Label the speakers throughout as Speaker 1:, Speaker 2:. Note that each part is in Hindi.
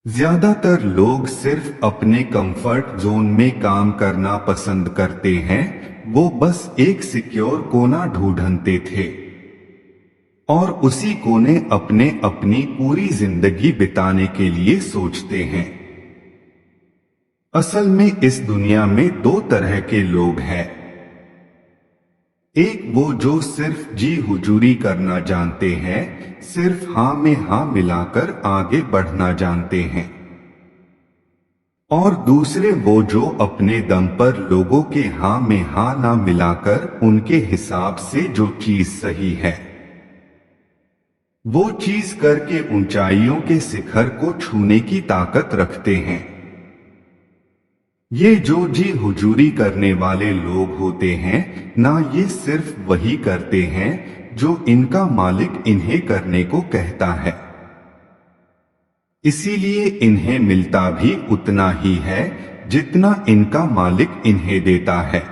Speaker 1: ज्यादातर लोग सिर्फ अपने कंफर्ट जोन में काम करना पसंद करते हैं। वो बस एक सिक्योर कोना ढूंढते थे और उसी कोने अपने अपनी पूरी जिंदगी बिताने के लिए सोचते हैं। असल में इस दुनिया में दो तरह के लोग हैं। एक वो जो सिर्फ जी हुजूरी करना जानते हैं, सिर्फ हाँ में हाँ मिलाकर आगे बढ़ना जानते हैं। और दूसरे वो जो अपने दम पर लोगों के हाँ में हाँ ना मिलाकर उनके हिसाब से जो चीज सही है वो चीज करके ऊंचाइयों के शिखर को छूने की ताकत रखते हैं। ये जो जी हुजूरी करने वाले लोग होते हैं ना, ये सिर्फ वही करते हैं जो इनका मालिक इन्हें करने को कहता है। इसीलिए इन्हें मिलता भी उतना ही है जितना इनका मालिक इन्हें देता है।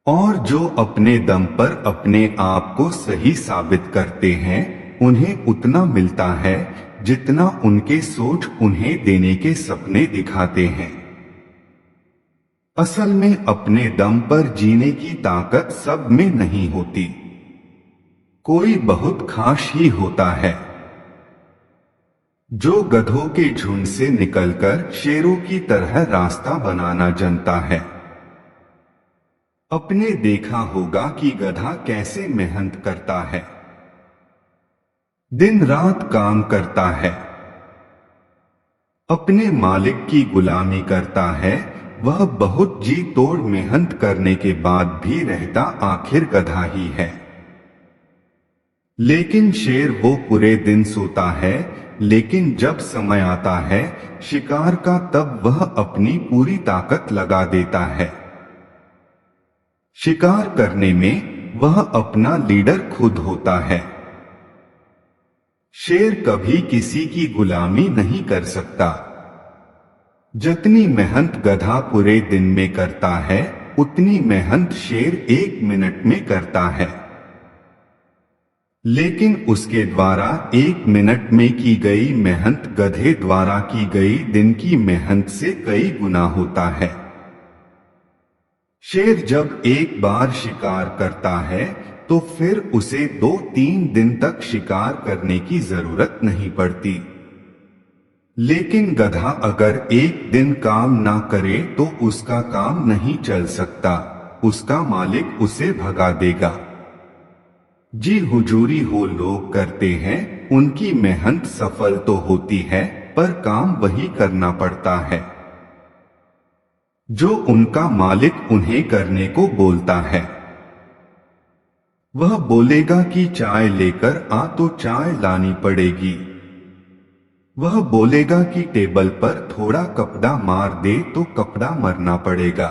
Speaker 1: और जो अपने दम पर अपने आप को सही साबित करते हैं, उन्हें उतना मिलता है जितना उनके सोच उन्हें देने के सपने दिखाते हैं। असल में अपने दम पर जीने की ताकत सब में नहीं होती, कोई बहुत खास ही होता है जो गधों के झुंड से निकलकर शेरों की तरह रास्ता बनाना जानता है। अपने देखा होगा कि गधा कैसे मेहनत करता है, दिन रात काम करता है, अपने मालिक की गुलामी करता है। वह बहुत जी तोड़ मेहनत करने के बाद भी रहता आखिर गधा ही है। लेकिन शेर वो पूरे दिन सोता है, लेकिन जब समय आता है शिकार का तब वह अपनी पूरी ताकत लगा देता है। शिकार करने में वह अपना लीडर खुद होता है। शेर कभी किसी की गुलामी नहीं कर सकता। जितनी मेहनत गधा पूरे दिन में करता है, उतनी मेहनत शेर 1 मिनट में करता है। लेकिन उसके द्वारा 1 मिनट में की गई मेहनत गधे द्वारा की गई दिन की मेहनत से कई गुना होता है। शेर जब एक बार शिकार करता है तो फिर उसे 2-3 दिन तक शिकार करने की जरूरत नहीं पड़ती। लेकिन गधा अगर एक दिन काम ना करे तो उसका काम नहीं चल सकता, उसका मालिक उसे भगा देगा। जी हुजूरी हो लोग करते हैं, उनकी मेहनत सफल तो होती है पर काम वही करना पड़ता है जो उनका मालिक उन्हें करने को बोलता है। वह बोलेगा कि चाय लेकर आ तो चाय लानी पड़ेगी। वह बोलेगा कि टेबल पर थोड़ा कपड़ा मार दे तो कपड़ा मरना पड़ेगा।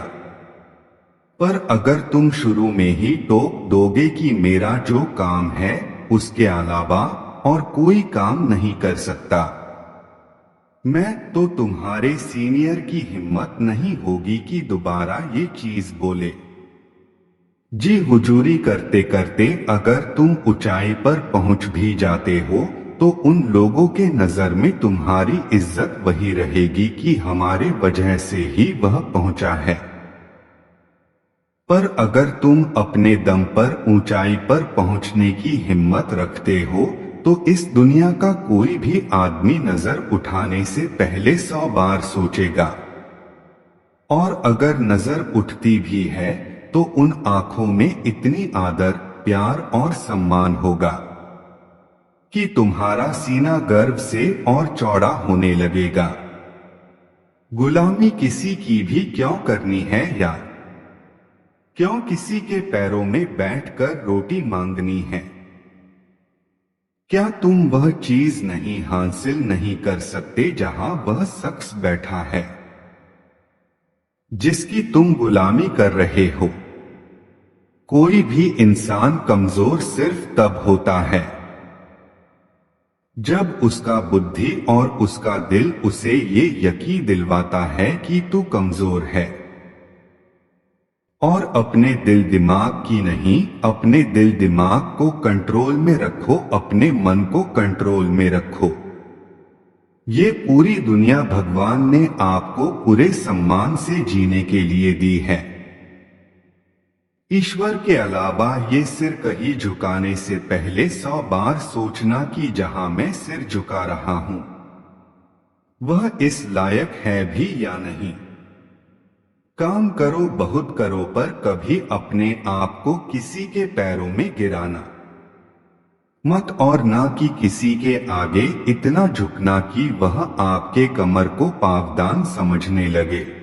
Speaker 1: पर अगर तुम शुरू में ही टोक दोगे कि मेरा जो काम है उसके अलावा और कोई काम नहीं कर सकता, मैं तो तुम्हारे सीनियर की हिम्मत नहीं होगी कि दोबारा ये चीज बोले। जी हुजूरी करते करते अगर तुम ऊंचाई पर पहुंच भी जाते हो तो उन लोगों के नजर में तुम्हारी इज्जत वही रहेगी कि हमारे वजह से ही वह पहुंचा है। पर अगर तुम अपने दम पर ऊंचाई पर पहुंचने की हिम्मत रखते हो तो इस दुनिया का कोई भी आदमी नजर उठाने से पहले 100 बार सोचेगा। और अगर नजर उठती भी है तो उन आंखों में इतनी आदर, प्यार और सम्मान होगा कि तुम्हारा सीना गर्व से और चौड़ा होने लगेगा। गुलामी किसी की भी क्यों करनी है यार? क्यों किसी के पैरों में बैठकर रोटी मांगनी है? क्या तुम वह चीज नहीं हासिल नहीं कर सकते जहां वह शख्स बैठा है जिसकी तुम गुलामी कर रहे हो? कोई भी इंसान कमजोर सिर्फ तब होता है जब उसका बुद्धि और उसका दिल उसे ये यकीन दिलवाता है कि तू कमजोर है। और अपने दिल दिमाग की नहीं, अपने दिल दिमाग को कंट्रोल में रखो, अपने मन को कंट्रोल में रखो। ये पूरी दुनिया भगवान ने आपको पूरे सम्मान से जीने के लिए दी है। ईश्वर के अलावा ये सिर कहीं झुकाने से पहले 100 बार सोचना कि जहां मैं सिर झुका रहा हूं वह इस लायक है भी या नहीं। काम करो बहुत करो पर कभी अपने आप को किसी के पैरों में गिराना मत, और ना कि किसी के आगे इतना झुकना कि वह आपके कमर को पावदान समझने लगे।